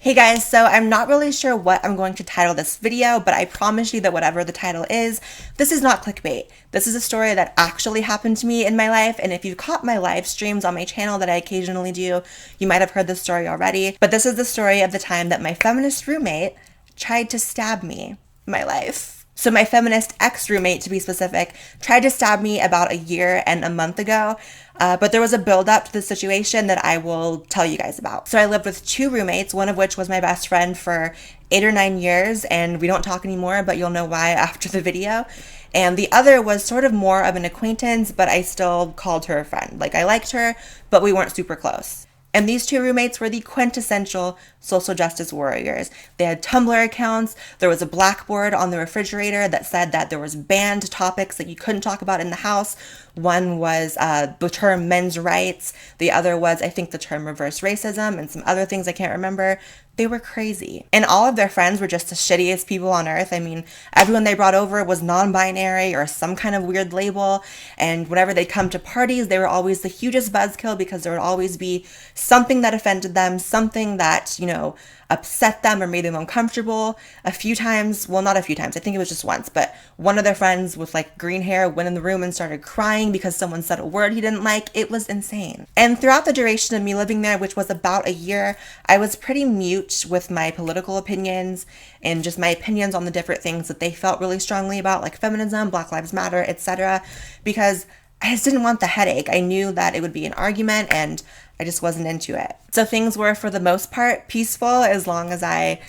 Hey guys, so I'm not really sure what I'm going to title this video, but I promise you that whatever the title is, this is not clickbait. This is a story that actually happened to me in my life, and if you've caught my live streams on my channel that I occasionally do, you might have heard this story already. But this is the story of the time that my feminist roommate tried to stab me in my life. So my feminist ex-roommate, to be specific, tried to stab me about a year and a month ago, but there was a build-up to the situation that I will tell you guys about. So I lived with two roommates, one of which was my best friend for 8 or 9 years, and we don't talk anymore, but you'll know why after the video. And the other was sort of more of an acquaintance, but I still called her a friend. Like, I liked her, but we weren't super close. And these two roommates were the quintessential social justice warriors. They had Tumblr accounts. There was a blackboard on the refrigerator that said that there was banned topics that you couldn't talk about in the house. One was the term men's rights. The other was, I think, the term reverse racism and some other things I can't remember. They were crazy. And all of their friends were just the shittiest people on earth. I mean, everyone they brought over was non-binary or some kind of weird label. And whenever they'd come to parties, they were always the hugest buzzkill because there would always be something that offended them, something that, upset them or made them uncomfortable. A few times, well, not a few times, I think it was just once, but one of their friends with like green hair went in the room and started crying because someone said a word he didn't like. It was insane. And throughout the duration of me living there, which was about a year, I was pretty mute with my political opinions and just my opinions on the different things that they felt really strongly about, like feminism, Black Lives Matter, etc., because I just didn't want the headache. I knew that it would be an argument and I just wasn't into it. So things were, for the most part, peaceful as long as I,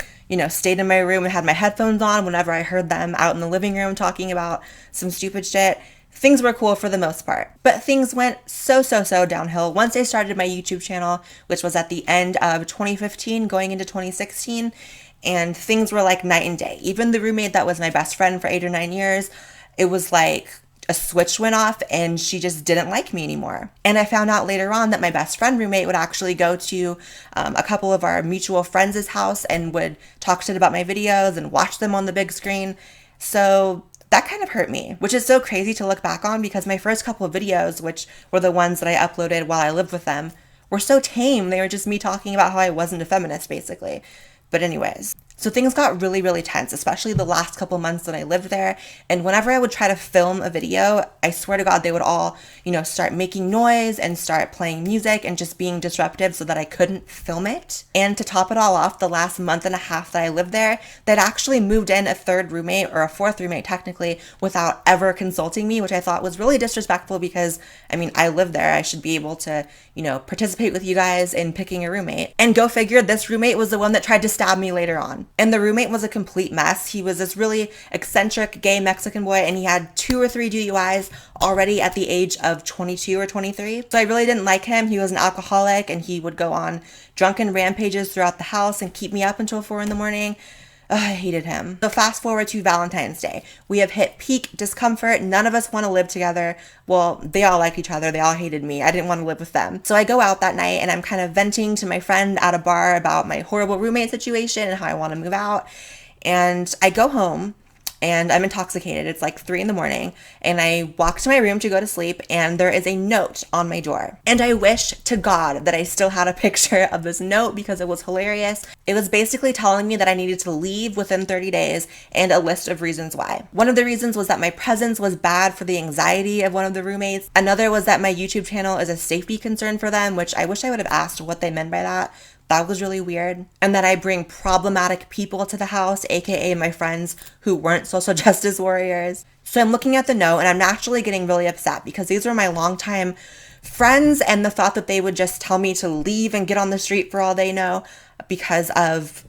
stayed in my room and had my headphones on whenever I heard them out in the living room talking about some stupid shit. Things were cool for the most part. But things went so downhill once I started my YouTube channel, which was at the end of 2015 going into 2016, and things were like night and day. Even the roommate that was my best friend for 8 or 9 years, it was like a switch went off and she just didn't like me anymore. And I found out later on that my best friend roommate would actually go to a couple of our mutual friends' house and would talk shit about my videos and watch them on the big screen. So that kind of hurt me, which is so crazy to look back on because my first couple of videos, which were the ones that I uploaded while I lived with them, were so tame. They were just me talking about how I wasn't a feminist, basically. But anyways, so things got really tense, especially the last couple months that I lived there. And whenever I would try to film a video, I swear to God, they would all, start making noise and start playing music and just being disruptive so that I couldn't film it. And to top it all off, the last month and a half that I lived there, they'd actually moved in a third roommate, or a fourth roommate technically, without ever consulting me, which I thought was really disrespectful because, I live there. I should be able to, participate with you guys in picking a roommate. And go figure, this roommate was the one that tried to stab me later on. And the roommate was a complete mess. He was this really eccentric gay Mexican boy, and he had 2 or 3 DUIs already at the age of 22 or 23. So I really didn't like him. He was an alcoholic, and he would go on drunken rampages throughout the house and keep me up until 4 in the morning. Ugh, I hated him. So fast forward to Valentine's Day. We have hit peak discomfort. None of us want to live together. Well, they all liked each other. They all hated me. I didn't want to live with them. So I go out that night and I'm kind of venting to my friend at a bar about my horrible roommate situation and how I want to move out. And I go home and I'm intoxicated. It's like 3 in the morning, and I walk to my room to go to sleep, and there is a note on my door. And I wish to God that I still had a picture of this note because it was hilarious. It was basically telling me that I needed to leave within 30 days and a list of reasons why. One of the reasons was that my presence was bad for the anxiety of one of the roommates. Another was that my YouTube channel is a safety concern for them, which I wish I would have asked what they meant by that. That was really weird. And that I bring problematic people to the house, aka my friends who weren't social justice warriors. So I'm looking at the note and I'm naturally getting really upset because these were my longtime friends, and the thought that they would just tell me to leave and get on the street for all they know because of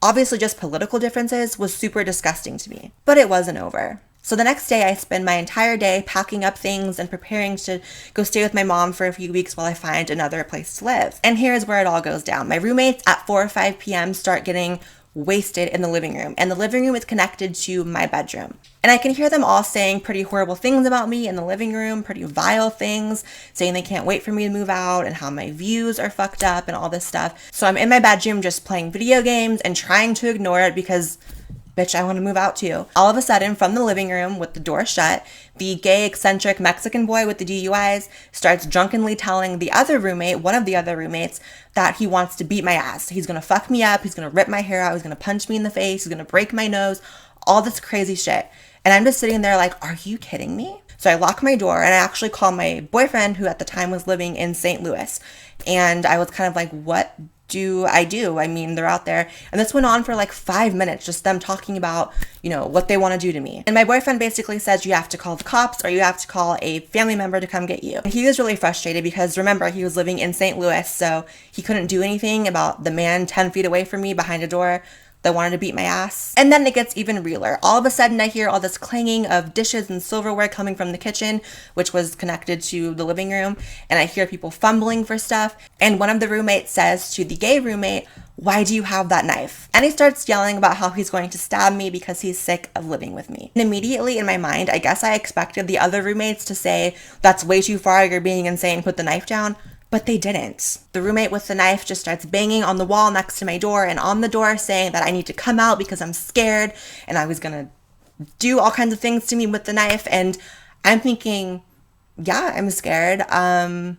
obviously just political differences was super disgusting to me. But it wasn't over. So the next day I spend my entire day packing up things and preparing to go stay with my mom for a few weeks while I find another place to live. And here's where it all goes down. My roommates at 4 or 5 p.m. start getting wasted in the living room, and the living room is connected to my bedroom. And I can hear them all saying pretty horrible things about me in the living room, pretty vile things, saying they can't wait for me to move out and how my views are fucked up and all this stuff. So I'm in my bedroom just playing video games and trying to ignore it because bitch, I want to move out too. All of a sudden, from the living room with the door shut, the gay, eccentric Mexican boy with the DUIs starts drunkenly telling the other roommate, one of the other roommates, that he wants to beat my ass. He's going to fuck me up. He's going to rip my hair out. He's going to punch me in the face. He's going to break my nose. All this crazy shit. And I'm just sitting there like, are you kidding me? So I lock my door and I actually call my boyfriend, who at the time was living in St. Louis. And I was kind of like, what do I do? I mean, they're out there. And this went on for like 5 minutes, just them talking about, what they want to do to me. And my boyfriend basically says, you have to call the cops or you have to call a family member to come get you. And he was really frustrated because remember, he was living in St. Louis, so he couldn't do anything about the man 10 feet away from me behind a door that wanted to beat my ass. And then it gets even realer. All of a sudden I hear all this clanging of dishes and silverware coming from the kitchen, which was connected to the living room. And I hear people fumbling for stuff. And one of the roommates says to the gay roommate, why do you have that knife? And he starts yelling about how he's going to stab me because he's sick of living with me. And immediately in my mind, I guess I expected the other roommates to say, that's way too far, you're being insane, put the knife down. But they didn't. The roommate with the knife just starts banging on the wall next to my door and on the door saying that I need to come out because I'm scared and I was gonna do all kinds of things to me with the knife. And I'm thinking, yeah, I'm scared. Am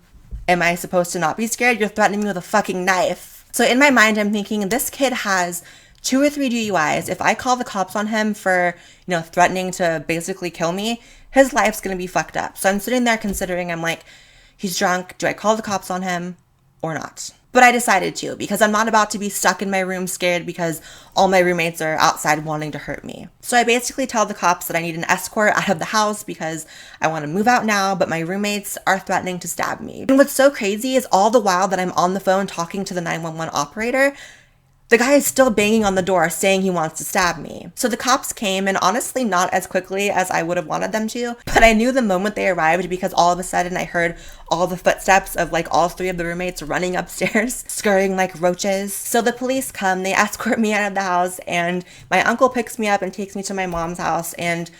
I supposed to not be scared? You're threatening me with a fucking knife. So in my mind, I'm thinking this kid has 2 or 3 DUIs. If I call the cops on him for, threatening to basically kill me, his life's gonna be fucked up. So I'm sitting there considering, I'm like, he's drunk. Do I call the cops on him or not? But I decided to because I'm not about to be stuck in my room scared because all my roommates are outside wanting to hurt me. So I basically tell the cops that I need an escort out of the house because I want to move out now, but my roommates are threatening to stab me. And what's so crazy is all the while that I'm on the phone talking to the 911 operator, the guy is still banging on the door saying he wants to stab me. So the cops came, and honestly not as quickly as I would have wanted them to, but I knew the moment they arrived because all of a sudden I heard all the footsteps of like all 3 of the roommates running upstairs, scurrying like roaches. So the police come, they escort me out of the house, and my uncle picks me up and takes me to my mom's house, and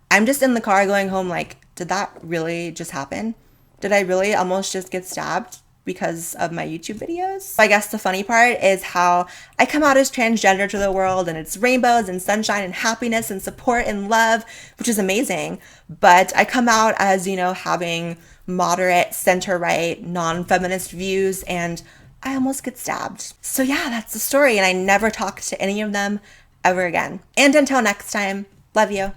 I'm just in the car going home like, did that really just happen? Did I really almost just get stabbed because of my YouTube videos? I guess the funny part is how I come out as transgender to the world and it's rainbows and sunshine and happiness and support and love, which is amazing. But I come out as, having moderate, center-right, non-feminist views, and I almost get stabbed. So yeah, that's the story, and I never talked to any of them ever again. And until next time, love you.